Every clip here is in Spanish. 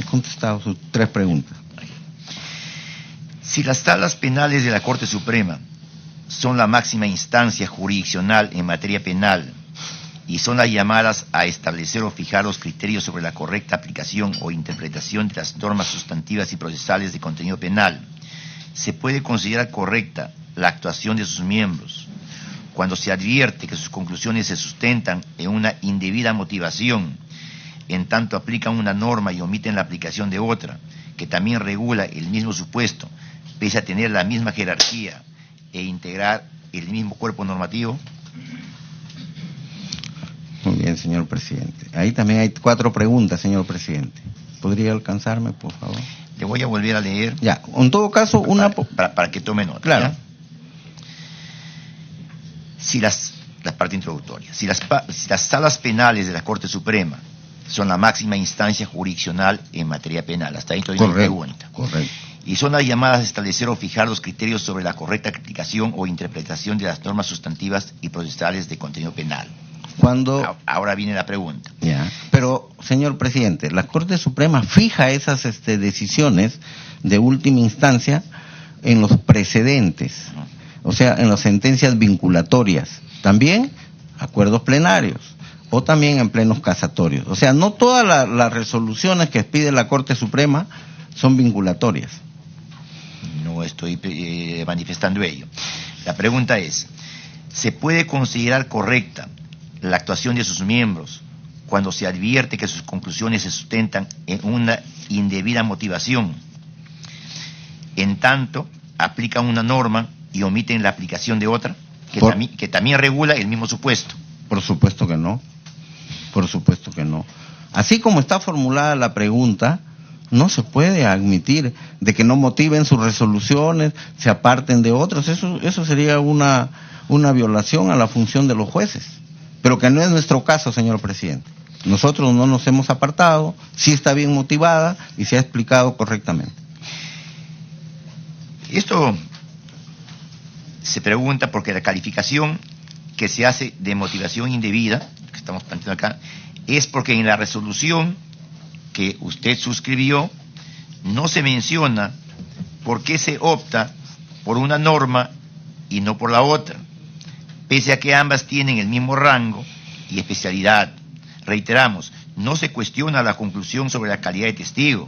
contestado sus 3 preguntas. Si las salas penales de la Corte Suprema son la máxima instancia jurisdiccional en materia penal y son las llamadas a establecer o fijar los criterios sobre la correcta aplicación o interpretación de las normas sustantivas y procesales de contenido penal, se puede considerar correcta la actuación de sus miembros cuando se advierte que sus conclusiones se sustentan en una indebida motivación, en tanto aplican una norma y omiten la aplicación de otra, que también regula el mismo supuesto, pese a tener la misma jerarquía e integrar el mismo cuerpo normativo. Muy bien, señor presidente. Ahí también hay 4 preguntas, señor presidente. ¿Podría alcanzarme, por favor? Le voy a volver a leer. Ya, en todo caso, para que tome nota. Claro. ¿Ya? Si la parte introductoria. Si las salas penales de la Corte Suprema son la máxima instancia jurisdiccional en materia penal. Hasta ahí todavía no hay pregunta. Correcto. Y son las llamadas a establecer o fijar los criterios sobre la correcta aplicación o interpretación de las normas sustantivas y procesales de contenido penal. Ahora viene la pregunta. Ya. Pero, señor presidente, la Corte Suprema fija esas decisiones de última instancia en los precedentes, o sea, en las sentencias vinculatorias, también acuerdos plenarios o también en plenos casatorios. O sea, no todas las resoluciones que pide la Corte Suprema son vinculatorias. No estoy manifestando ello. La pregunta es, ¿se puede considerar correcta la actuación de sus miembros cuando se advierte que sus conclusiones se sustentan en una indebida motivación, en tanto aplican una norma y omiten la aplicación de otra, que también regula el mismo supuesto? Por supuesto que no. Por supuesto que no. Así como está formulada la pregunta, no se puede admitir de que no motiven sus resoluciones, se aparten de otros. Eso sería una violación a la función de los jueces. Pero que no es nuestro caso, señor presidente. Nosotros no nos hemos apartado, sí está bien motivada y se ha explicado correctamente. Esto se pregunta porque la calificación que se hace de motivación indebida, que estamos planteando acá, es porque en la resolución que usted suscribió no se menciona por qué se opta por una norma y no por la otra, pese a que ambas tienen el mismo rango y especialidad. Reiteramos, no se cuestiona la conclusión sobre la calidad de testigo,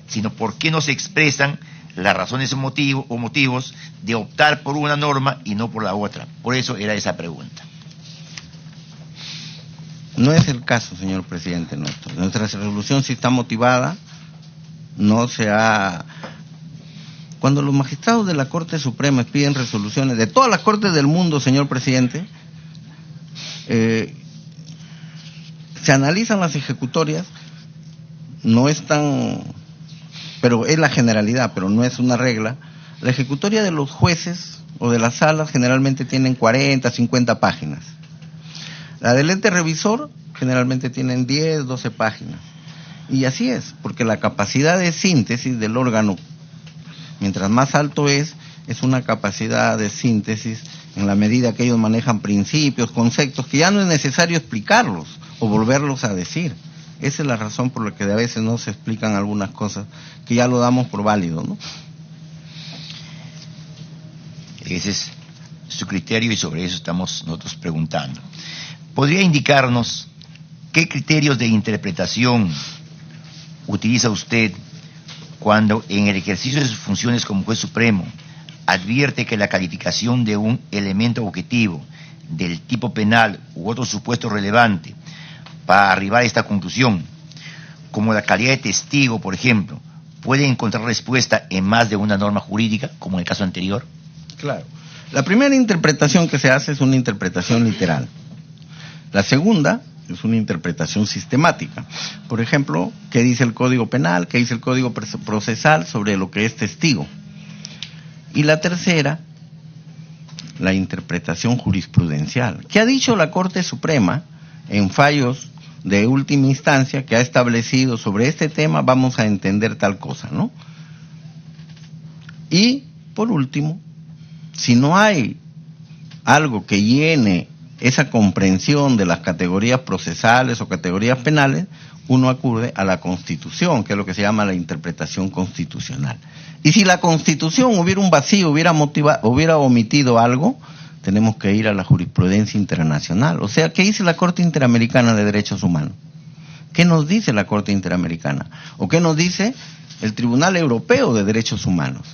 sino por qué no se expresan las razones o motivos de optar por una norma y no por la otra. Por eso era esa pregunta. No es el caso, señor presidente nuestro. Nuestra resolución sí está motivada, no se ha... Cuando los magistrados de la Corte Suprema piden resoluciones de todas las cortes del mundo, señor presidente, se analizan las ejecutorias, no es tan... pero es la generalidad, pero no es una regla. La ejecutoria de los jueces o de las salas generalmente tienen 40, 50 páginas. La del ente revisor generalmente tienen 10, 12 páginas. Y así es, porque la capacidad de síntesis del órgano, mientras más alto es una capacidad de síntesis en la medida que ellos manejan principios, conceptos, que ya no es necesario explicarlos o volverlos a decir. Esa es la razón por la que a veces no se explican algunas cosas, que ya lo damos por válido, ¿no? Ese es su criterio y sobre eso estamos nosotros preguntando. ¿Podría indicarnos qué criterios de interpretación utiliza usted cuando en el ejercicio de sus funciones como juez supremo advierte que la calificación de un elemento objetivo del tipo penal u otro supuesto relevante para arribar a esta conclusión, como la calidad de testigo, por ejemplo, puede encontrar respuesta en más de una norma jurídica, como en el caso anterior? Claro. La primera interpretación que se hace es una interpretación literal. La segunda es una interpretación sistemática. Por ejemplo, ¿qué dice el Código Penal? ¿Qué dice el Código Procesal sobre lo que es testigo? Y la tercera, la interpretación jurisprudencial. ¿Qué ha dicho la Corte Suprema en fallos de última instancia que ha establecido sobre este tema? Vamos a entender tal cosa, ¿no? Y, por último, si no hay algo que llene esa comprensión de las categorías procesales o categorías penales, uno acude a la Constitución, que es lo que se llama la interpretación constitucional. Y si la Constitución hubiera un vacío, hubiera omitido algo, tenemos que ir a la jurisprudencia internacional. O sea, ¿qué dice la Corte Interamericana de Derechos Humanos? ¿Qué nos dice la Corte Interamericana? ¿O qué nos dice el Tribunal Europeo de Derechos Humanos?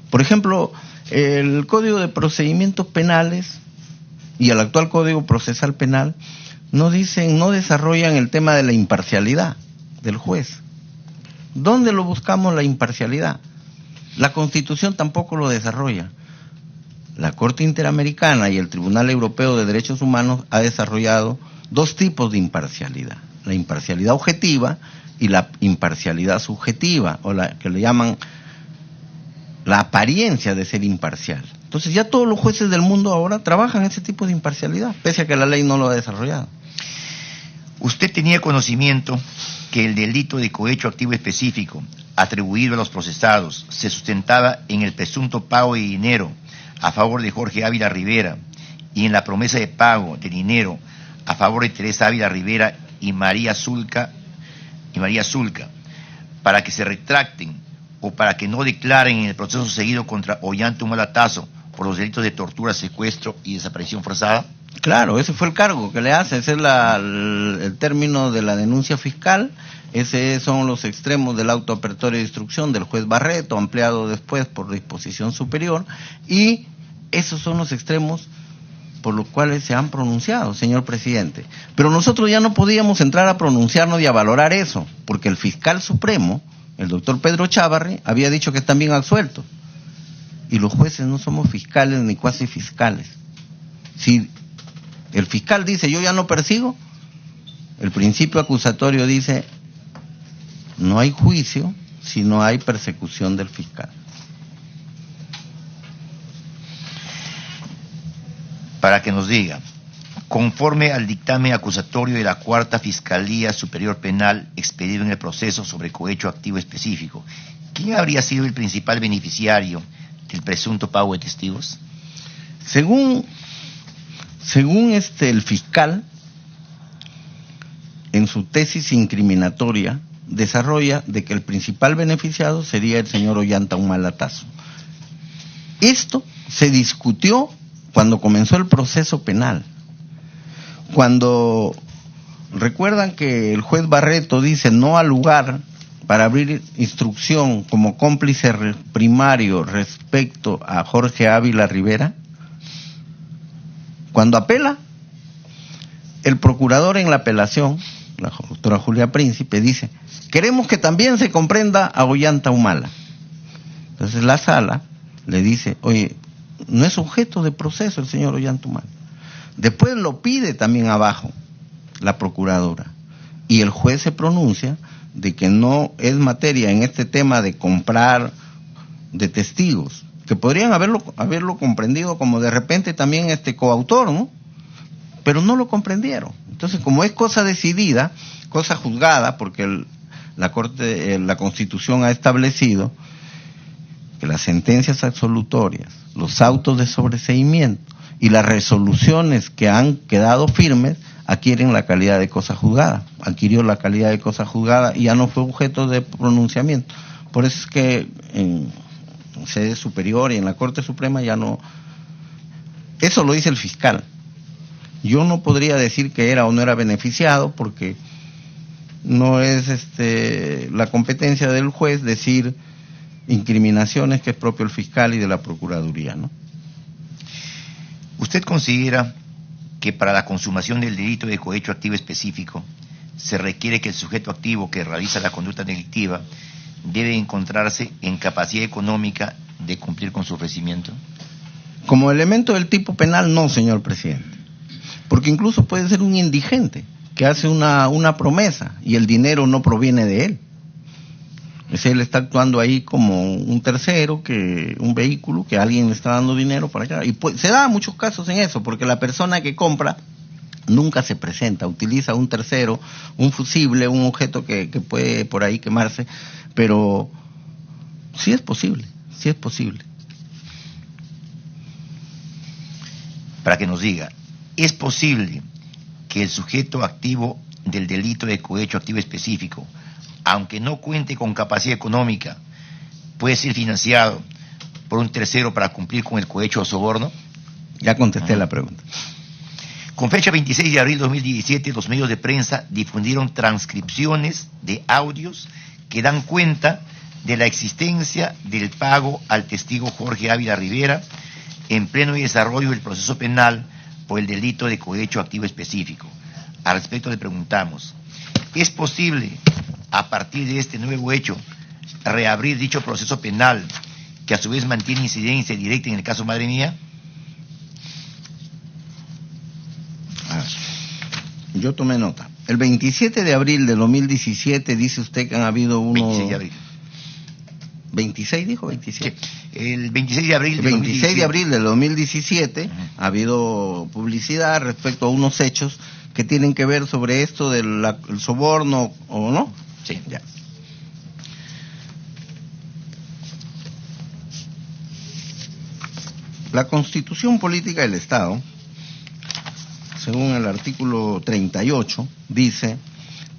Por ejemplo, el Código de Procedimientos Penales y el actual Código Procesal Penal no desarrollan el tema de la imparcialidad del juez. ¿Dónde lo buscamos la imparcialidad? La Constitución tampoco lo desarrolla. La Corte Interamericana y el Tribunal Europeo de Derechos Humanos ha desarrollado dos tipos de imparcialidad: la imparcialidad objetiva y la imparcialidad subjetiva, o la que le llaman la apariencia de ser imparcial. Entonces ya todos los jueces del mundo ahora trabajan ese tipo de imparcialidad, pese a que la ley no lo ha desarrollado. ¿Usted tenía conocimiento que el delito de cohecho activo específico atribuido a los procesados se sustentaba en el presunto pago de dinero a favor de Jorge Ávila Rivera y en la promesa de pago de dinero a favor de Teresa Ávila Rivera y María Zulca, para que se retracten o para que no declaren en el proceso seguido contra Ollanta Humala Tazo por los delitos de tortura, secuestro y desaparición forzada? Claro, ese fue el cargo que le hace, ese es el término de la denuncia fiscal, ese son los extremos del auto apertorio de instrucción del juez Barreto, ampliado después por disposición superior, y esos son los extremos por los cuales se han pronunciado, señor presidente. Pero nosotros ya no podíamos entrar a pronunciarnos y a valorar eso, porque el fiscal supremo, el doctor Pedro Chávarri, había dicho que están bien absueltos. Y los jueces no somos fiscales ni cuasi fiscales. Si el fiscal dice yo ya no persigo, el principio acusatorio dice no hay juicio si no hay persecución del fiscal. Para que nos diga, conforme al dictamen acusatorio de la Cuarta Fiscalía Superior Penal expedido en el proceso sobre cohecho activo específico, ¿quién habría sido el principal beneficiario del presunto pago de testigos? Según el fiscal, en su tesis incriminatoria, desarrolla de que el principal beneficiado sería el señor Ollanta Humala Tazo. Esto se discutió cuando comenzó el proceso penal. Cuando recuerdan que el juez Barreto dice no al lugar para abrir instrucción como cómplice primario respecto a Jorge Ávila Rivera, cuando apela, el procurador en la apelación, la doctora Julia Príncipe, dice queremos que también se comprenda a Ollanta Humala. Entonces la sala le dice, oye, no es objeto de proceso el señor Ollanta Humala. Después lo pide también abajo la procuradora y el juez se pronuncia de que no es materia en este tema de comprar de testigos, que podrían haberlo comprendido como de repente también coautor, ¿no? Pero no lo comprendieron. Entonces, como es cosa decidida, cosa juzgada, porque la Constitución ha establecido que las sentencias absolutorias, los autos de sobreseimiento y las resoluciones que han quedado firmes adquieren la calidad de cosa juzgada, adquirió la calidad de cosa juzgada y ya no fue objeto de pronunciamiento. Por eso es que en sede superior y en la Corte Suprema ya no. Eso lo dice el fiscal. Yo no podría decir que era o no era beneficiado porque no es la competencia del juez decir incriminaciones que es propio del fiscal y de la Procuraduría, ¿no? ¿Usted considera que para la consumación del delito de cohecho activo específico se requiere que el sujeto activo que realiza la conducta delictiva debe encontrarse en capacidad económica de cumplir con su ofrecimiento? Como elemento del tipo penal, no, señor presidente. Porque incluso puede ser un indigente que hace una promesa y el dinero no proviene de él. Él está actuando ahí como un tercero, un vehículo, que alguien le está dando dinero para allá. Y se da muchos casos en eso, porque la persona que compra nunca se presenta, utiliza un tercero, un fusible, un objeto que puede por ahí quemarse, pero sí es posible, sí es posible. Para que nos diga, ¿es posible que el sujeto activo del delito de cohecho activo específico, aunque no cuente con capacidad económica, puede ser financiado por un tercero para cumplir con el cohecho o soborno? Ya contesté la pregunta. Con fecha 26 de abril de 2017, los medios de prensa difundieron transcripciones de audios que dan cuenta de la existencia del pago al testigo Jorge Ávila Rivera en pleno desarrollo del proceso penal por el delito de cohecho activo específico. Al respecto le preguntamos, ¿es posible, a partir de este nuevo hecho, reabrir dicho proceso penal, que a su vez mantiene incidencia directa en el caso Madre Mía? Yo tomé nota. El 27 de abril de 2017 dice usted que han habido unos... 26 de abril. ¿26 dijo? 27. Sí. El 26 de abril El 26 de abril del 2017 ha habido publicidad respecto a unos hechos que tienen que ver sobre esto del soborno, ¿o no? Sí. Ya. La Constitución Política del Estado, según el artículo 38, dice: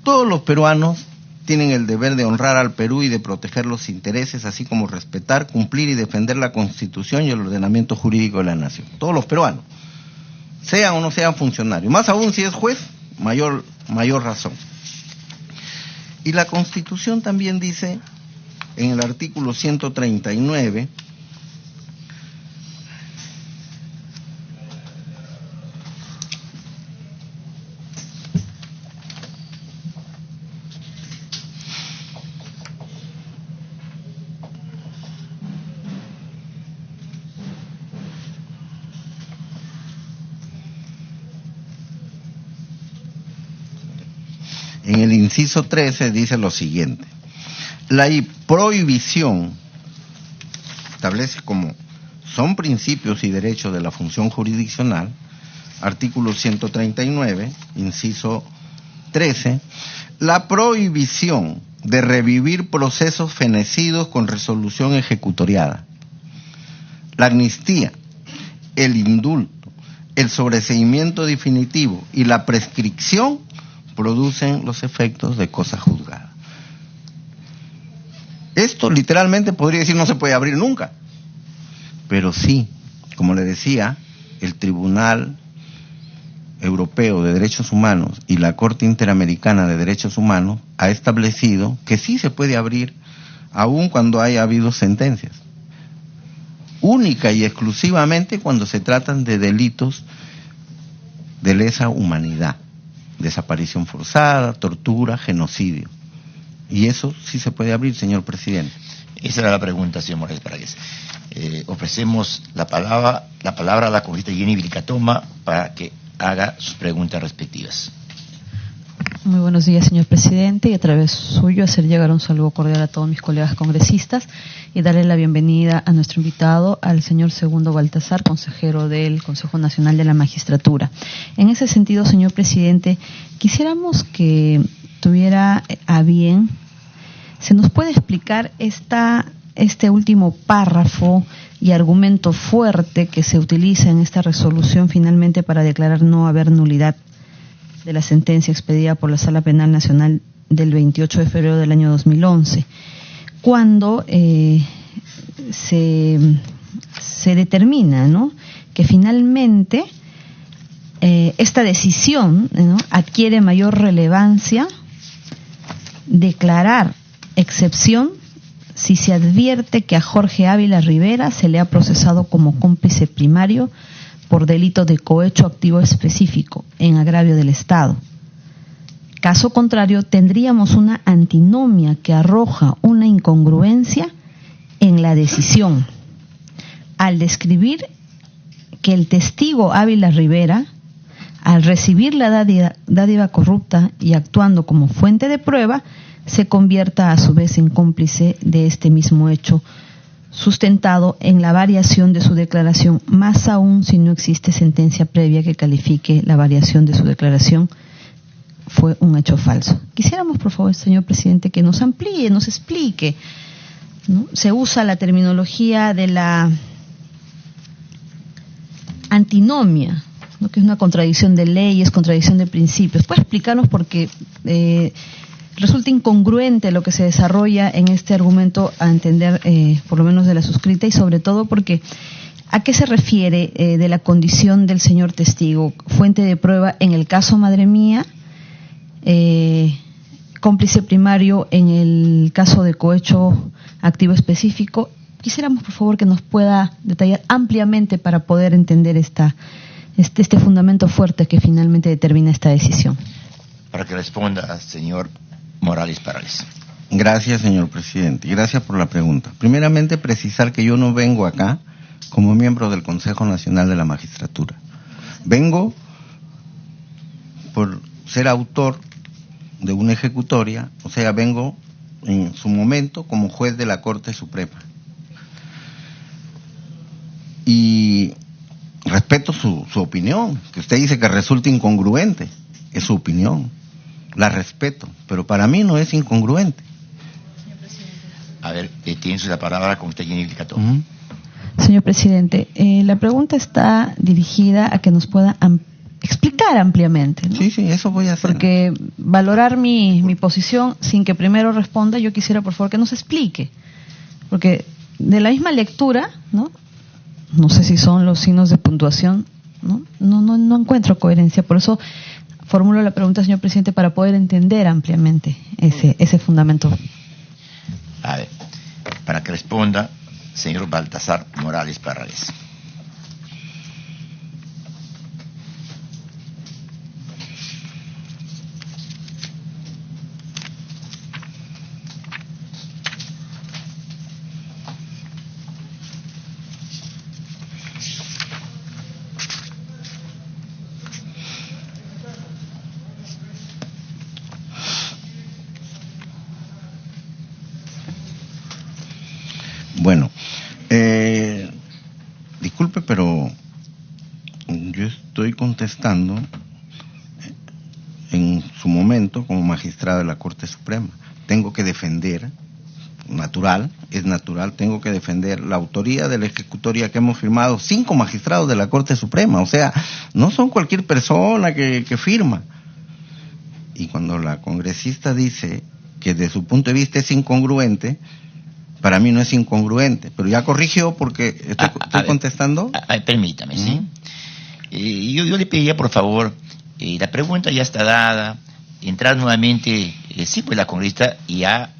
todos los peruanos tienen el deber de honrar al Perú y de proteger los intereses, así como respetar, cumplir y defender la Constitución y el ordenamiento jurídico de la nación. Todos los peruanos, sean o no sean funcionarios, más aún si es juez, mayor razón. Y la Constitución también dice, en el artículo 139, en el inciso 13 dice lo siguiente: la prohibición establece como son principios y derechos de la función jurisdiccional, artículo 139, inciso 13, la prohibición de revivir procesos fenecidos con resolución ejecutoriada, la amnistía, el indulto, el sobreseimiento definitivo y la prescripción producen los efectos de cosa juzgada. Esto literalmente podría decir no se puede abrir nunca, pero sí, como le decía, el Tribunal Europeo de Derechos Humanos y la Corte Interamericana de Derechos Humanos ha establecido que sí se puede abrir aun cuando haya habido sentencias, única y exclusivamente cuando se tratan de delitos de lesa humanidad, desaparición forzada, tortura, genocidio. Y eso sí se puede abrir, señor presidente. Esa era la pregunta, señor Morales Paragués. Ofrecemos la palabra a la congresista Jenny Vilcatoma para que haga sus preguntas respectivas. Muy buenos días, señor presidente, y a través suyo hacer llegar un saludo cordial a todos mis colegas congresistas y darle la bienvenida a nuestro invitado, al señor Segundo Baltasar, consejero del Consejo Nacional de la Magistratura. En ese sentido, señor presidente, quisiéramos que tuviera a bien, ¿se nos puede explicar este último párrafo y argumento fuerte que se utiliza en esta resolución finalmente para declarar no haber nulidad de la sentencia expedida por la Sala Penal Nacional del 28 de febrero del año 2011, cuando se determina, ¿no?, que finalmente esta decisión, ¿no?, adquiere mayor relevancia declarar excepción si se advierte que a Jorge Ávila Rivera se le ha procesado como cómplice primario por delito de cohecho activo específico en agravio del Estado. Caso contrario, tendríamos una antinomia que arroja una incongruencia en la decisión, al describir que el testigo Ávila Rivera, al recibir la dádiva corrupta y actuando como fuente de prueba, se convierta a su vez en cómplice de este mismo hecho, sustentado en la variación de su declaración, más aún si no existe sentencia previa que califique la variación de su declaración fue un hecho falso. Quisiéramos, por favor, señor presidente, que nos amplíe, nos explique, ¿no? Se usa la terminología de la antinomia, ¿no? Que es una contradicción de leyes, contradicción de principios. ¿Puede explicarnos por qué resulta incongruente lo que se desarrolla en este argumento a entender, por lo menos de la suscrita, y sobre todo porque ¿a qué se refiere de la condición del señor testigo? Fuente de prueba en el caso Madre Mía, cómplice primario en el caso de cohecho activo específico. Quisiéramos, por favor, que nos pueda detallar ampliamente para poder entender este fundamento fuerte que finalmente determina esta decisión. Para que responda, señor Morales Parales. Gracias, señor presidente. Gracias por la pregunta. Primeramente, precisar que yo no vengo acá como miembro del Consejo Nacional de la Magistratura. Vengo por ser autor de una ejecutoria, o sea, vengo en su momento como juez de la Corte Suprema. Y respeto su opinión, que usted dice que resulta incongruente, es su opinión, la respeto, pero para mí no es incongruente. A ver, tiene la palabra con usted, Jenny Cató. Señor presidente, la pregunta está dirigida a que nos pueda explicar ampliamente, ¿no? Sí, eso voy a hacer. Porque valorar mi posición sin que primero responda, yo quisiera, por favor, que nos explique. Porque de la misma lectura, no sé si son los signos de puntuación, no encuentro coherencia. Por eso formulo la pregunta, señor presidente, para poder entender ampliamente ese fundamento. A ver, para que responda, señor Baltasar Morales Parales. Bueno, disculpe, pero yo estoy contestando en su momento como magistrado de la Corte Suprema. Tengo que defender, es natural, tengo que defender la autoría de la ejecutoria que hemos firmado 5 magistrados de la Corte Suprema. O sea, no son cualquier persona que firma. Y cuando la congresista dice que desde su punto de vista es incongruente, para mí no es incongruente, pero ya corrigió porque estoy contestando. Permítame, ¿sí? Yo le pediría, por favor, la pregunta ya está dada, entrar nuevamente, sí, pues la congresista ya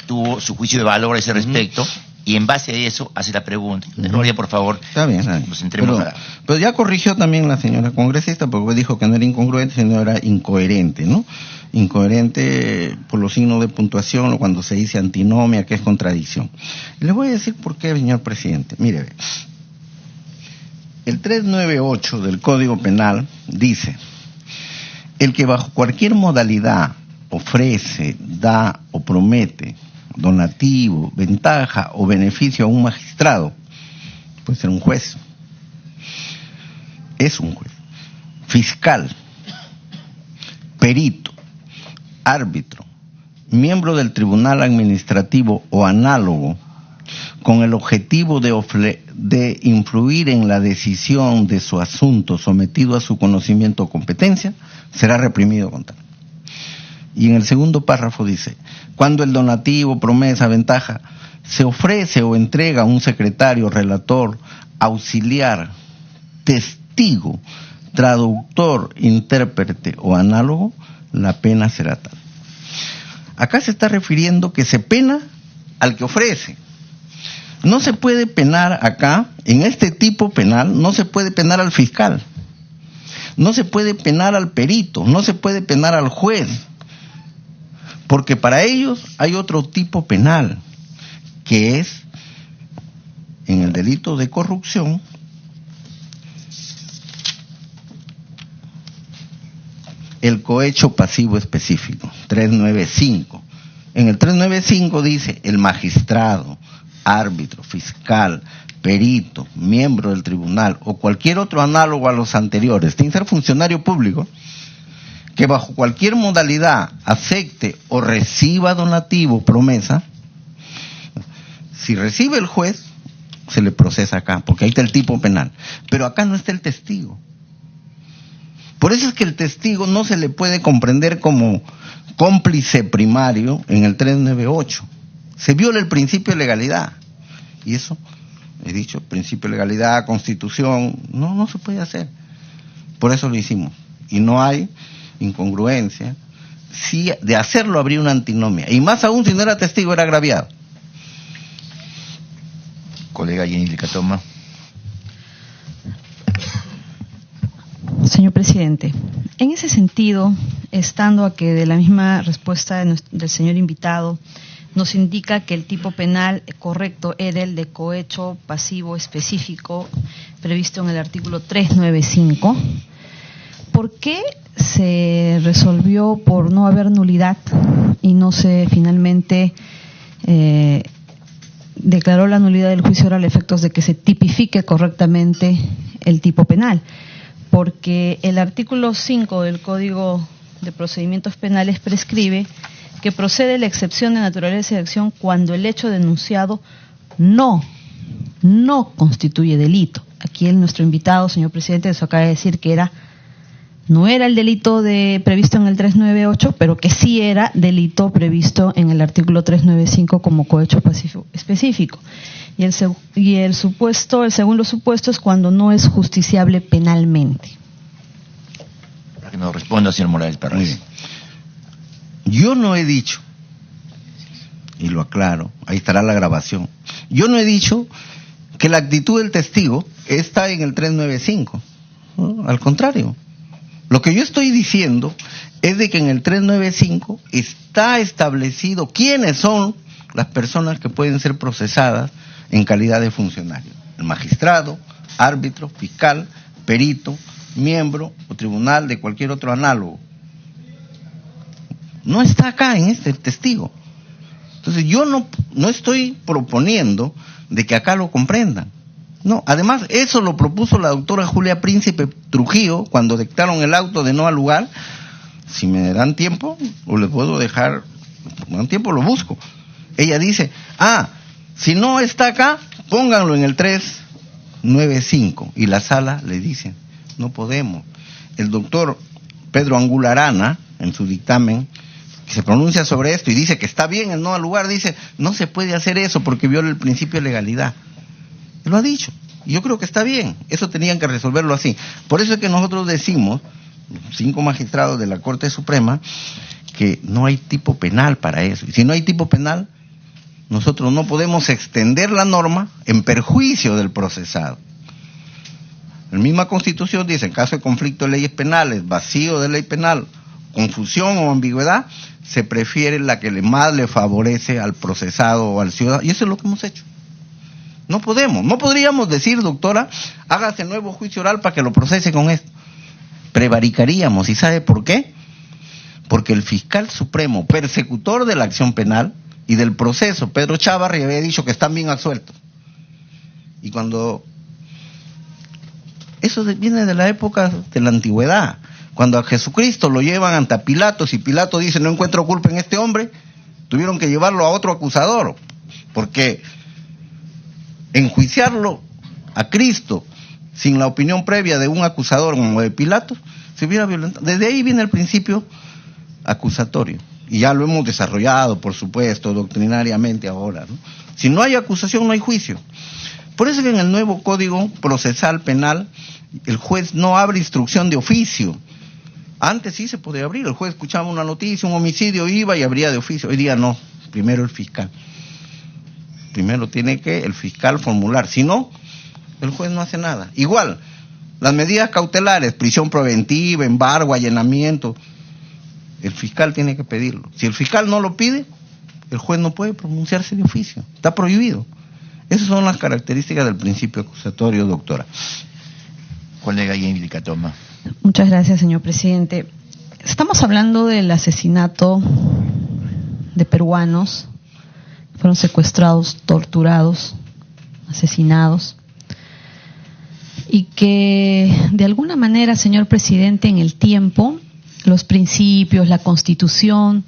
tuvo su juicio de valor a ese respecto, y en base a eso hace la pregunta. Gloria, por favor, está bien. Nos entremos pero ya corrigió también la señora congresista, porque dijo que no era incongruente, sino era incoherente, ¿no? Incoherente por los signos de puntuación o cuando se dice antinomia, que es contradicción. Le voy a decir por qué, señor presidente. Mire, el 398 del Código Penal dice: el que bajo cualquier modalidad ofrece, da o promete donativo, ventaja o beneficio a un magistrado, puede ser un juez, es un juez, fiscal, perito, árbitro, miembro del tribunal administrativo o análogo, con el objetivo de influir en la decisión de su asunto sometido a su conocimiento o competencia, será reprimido con tal. Y en el segundo párrafo dice: cuando el donativo, promesa, ventaja se ofrece o entrega a un secretario, relator, auxiliar, testigo, traductor, intérprete o análogo, la pena será tal. Acá se está refiriendo que se pena al que ofrece. No se puede penar acá, en este tipo penal, no se puede penar al fiscal, no se puede penar al perito, no se puede penar al juez, porque para ellos hay otro tipo penal, que es, en el delito de corrupción, el cohecho pasivo específico, 395. En el 395 dice: el magistrado, árbitro, fiscal, perito, miembro del tribunal o cualquier otro análogo a los anteriores, tiene que ser funcionario público, que bajo cualquier modalidad acepte o reciba donativo, promesa. Si recibe el juez, se le procesa acá, porque ahí está el tipo penal. Pero acá no está el testigo. Por eso es que el testigo no se le puede comprender como cómplice primario en el 398. Se viola el principio de legalidad. Y eso, he dicho, principio de legalidad, constitución, no se puede hacer. Por eso lo hicimos. Y no hay incongruencia. Si de hacerlo habría una antinomia. Y más aún si no era testigo, era agraviado. Colega Jenny Licatoma. Señor presidente, en ese sentido, estando a que de la misma respuesta del señor invitado nos indica que el tipo penal correcto era el de cohecho pasivo específico previsto en el artículo 395, ¿por qué se resolvió por no haber nulidad y no se finalmente declaró la nulidad del juicio oral a efectos de que se tipifique correctamente el tipo penal? Porque el artículo 5 del Código de Procedimientos Penales prescribe que procede la excepción de naturaleza de acción cuando el hecho denunciado no constituye delito. Aquí nuestro invitado, señor presidente, eso acaba de decir que no era el delito previsto en el 398, pero que sí era delito previsto en el artículo 395 como cohecho pasivo específico. Y el segundo supuesto es cuando no es justiciable penalmente. Para que nos responda, señor Morales Parragués. Yo no he dicho, y lo aclaro, ahí estará la grabación, yo no he dicho que la actitud del testigo está en el 395, ¿no? Al contrario. Lo que yo estoy diciendo es de que en el 395 está establecido quiénes son las personas que pueden ser procesadas en calidad de funcionario. El magistrado, árbitro, fiscal, perito, miembro o tribunal de cualquier otro análogo. No está acá en este testigo. Entonces yo no estoy proponiendo de que acá lo comprendan. No, además eso lo propuso la doctora Julia Príncipe Trujillo cuando dictaron el auto de no al lugar. Si me dan tiempo, o les puedo dejar, me dan tiempo, lo busco. Ella dice, si no está acá, pónganlo en el 395. Y la sala le dice, no podemos. El doctor Pedro Angularana, en su dictamen, que se pronuncia sobre esto y dice que está bien el no al lugar, dice, no se puede hacer eso porque viola el principio de legalidad. Él lo ha dicho. Y yo creo que está bien. Eso tenían que resolverlo así. Por eso es que nosotros decimos, 5 magistrados de la Corte Suprema, que no hay tipo penal para eso. Y si no hay tipo penal, nosotros no podemos extender la norma en perjuicio del procesado. La misma Constitución dice, en caso de conflicto de leyes penales, vacío de ley penal, confusión o ambigüedad, se prefiere la que más le favorece al procesado o al ciudadano. Y eso es lo que hemos hecho. No podríamos decir, doctora, hágase nuevo juicio oral para que lo procese con esto. Prevaricaríamos. ¿Y sabe por qué? Porque el fiscal supremo, persecutor de la acción penal y del proceso, Pedro Chávarri, había dicho que están bien absueltos. Y cuando... Eso viene de la época de la antigüedad. Cuando a Jesucristo lo llevan ante Pilatos y Pilato dice, no encuentro culpa en este hombre, tuvieron que llevarlo a otro acusador. Porque enjuiciarlo a Cristo sin la opinión previa de un acusador como de Pilatos, se hubiera violentado. Desde ahí viene el principio acusatorio. Y ya lo hemos desarrollado, por supuesto, doctrinariamente ahora, ¿no? Si no hay acusación, no hay juicio. Por eso que en el nuevo Código Procesal Penal, el juez no abre instrucción de oficio. Antes sí se podía abrir, el juez escuchaba una noticia, un homicidio, iba y abría de oficio. Hoy día no, primero el fiscal. Primero tiene que el fiscal formular, si no, el juez no hace nada. Igual, las medidas cautelares, prisión preventiva, embargo, allanamiento, el fiscal tiene que pedirlo. Si el fiscal no lo pide, el juez no puede pronunciarse de oficio, está prohibido. Esas son las características del principio acusatorio, doctora. Colega Jenny Licatoma. Muchas gracias, señor presidente. Estamos hablando del asesinato de peruanos que fueron secuestrados, torturados, asesinados, y que de alguna manera, señor presidente, en el tiempo, los principios, la Constitución,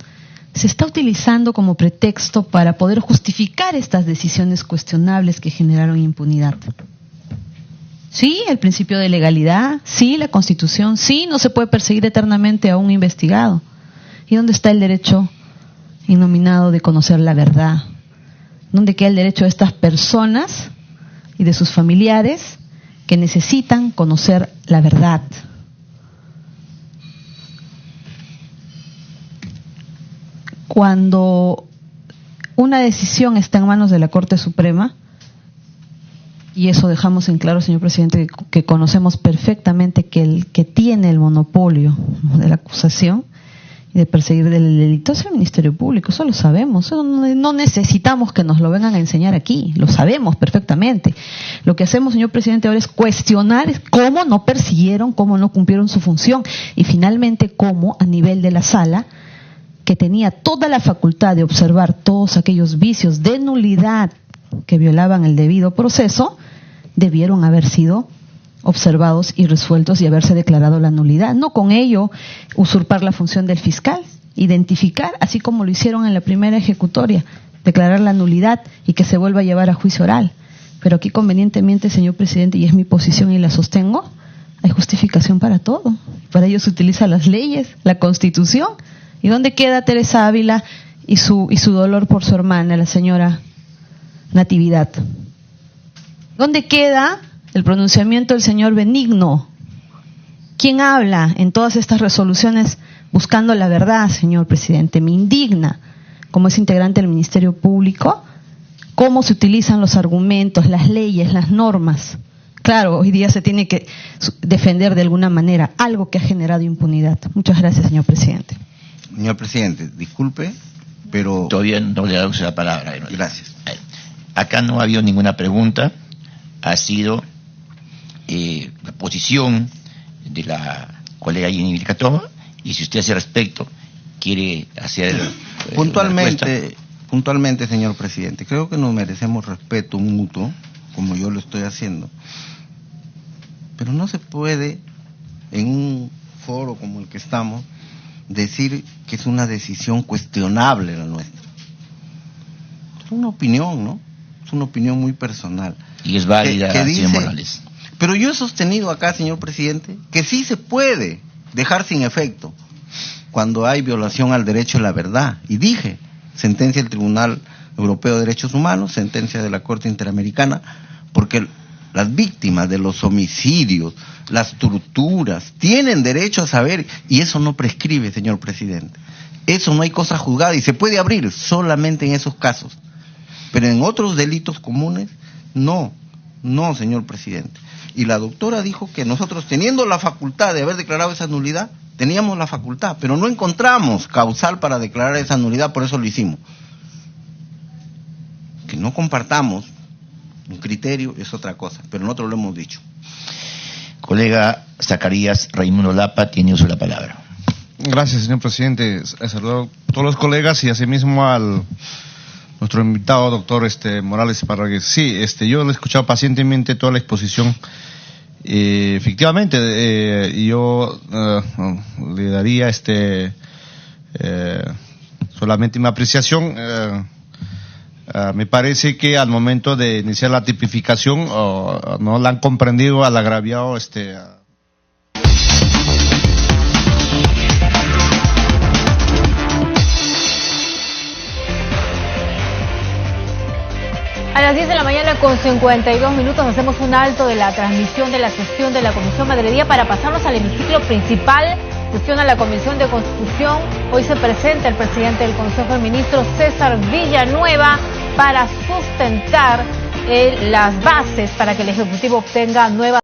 se está utilizando como pretexto para poder justificar estas decisiones cuestionables que generaron impunidad. Sí, el principio de legalidad, sí, la Constitución, sí, no se puede perseguir eternamente a un investigado. ¿Y dónde está el derecho innominado de conocer la verdad? ¿Dónde queda el derecho de estas personas y de sus familiares que necesitan conocer la verdad? Cuando una decisión está en manos de la Corte Suprema, y eso dejamos en claro, señor presidente, que conocemos perfectamente que el que tiene el monopolio de la acusación y de perseguir del delito es el Ministerio Público, eso lo sabemos, eso no necesitamos que nos lo vengan a enseñar aquí, lo sabemos perfectamente. Lo que hacemos, señor presidente, ahora es cuestionar cómo no persiguieron, cómo no cumplieron su función y finalmente cómo a nivel de la sala, que tenía toda la facultad de observar todos aquellos vicios de nulidad que violaban el debido proceso, debieron haber sido observados y resueltos y haberse declarado la nulidad. No con ello usurpar la función del fiscal, identificar, así como lo hicieron en la primera ejecutoria, declarar la nulidad y que se vuelva a llevar a juicio oral. Pero aquí convenientemente, señor presidente, y es mi posición y la sostengo, hay justificación para todo. Para ello se utilizan las leyes, la Constitución. ¿Y dónde queda Teresa Ávila y su dolor por su hermana, la señora Natividad? ¿Dónde queda el pronunciamiento del señor Benigno? ¿Quién habla en todas estas resoluciones buscando la verdad, señor presidente? Me indigna, como es integrante del Ministerio Público, cómo se utilizan los argumentos, las leyes, las normas. Claro, hoy día se tiene que defender de alguna manera algo que ha generado impunidad. Muchas gracias, señor presidente. Señor presidente, disculpe, pero... Todavía no le damos la palabra. Gracias. Acá no ha habido ninguna pregunta, ha sido la posición de la colega Jenny Vilcatoma, y si usted a ese respecto quiere hacer... Puntualmente, señor presidente, creo que nos merecemos respeto mutuo, como yo lo estoy haciendo, pero no se puede, en un foro como el que estamos, decir que es una decisión cuestionable la nuestra. Es una opinión, ¿no? Es una opinión muy personal. Y es válida, que dice, señor Morales. Pero yo he sostenido acá, señor presidente, que sí se puede dejar sin efecto cuando hay violación al derecho a la verdad. Y dije, sentencia del Tribunal Europeo de Derechos Humanos, sentencia de la Corte Interamericana, porque las víctimas de los homicidios, las torturas, tienen derecho a saber, y eso no prescribe, señor presidente. Eso no hay cosa juzgada y se puede abrir solamente en esos casos. Pero en otros delitos comunes, no, señor presidente. Y la doctora dijo que nosotros, teniendo la facultad de haber declarado esa nulidad, teníamos la facultad, pero no encontramos causal para declarar esa nulidad, por eso lo hicimos. Que no compartamos un criterio es otra cosa, pero nosotros lo hemos dicho. Colega Zacarías Raimundo Lapa, tiene uso de la palabra. Gracias, señor presidente. Saludo a todos los colegas y asimismo al nuestro invitado, doctor Morales Parragués. Sí, yo lo he escuchado pacientemente toda la exposición. Efectivamente, yo le daría solamente mi apreciación. Me parece que al momento de iniciar la tipificación no la han comprendido al agraviado A las 10 de la mañana con 52 minutos hacemos un alto de la transmisión de la sesión de la Comisión Madre para pasarnos al hemiciclo principal. Sesiona la Comisión de Constitución. Hoy se presenta el presidente del Consejo de Ministros, César Villanueva, para sustentar las bases para que el Ejecutivo obtenga nuevas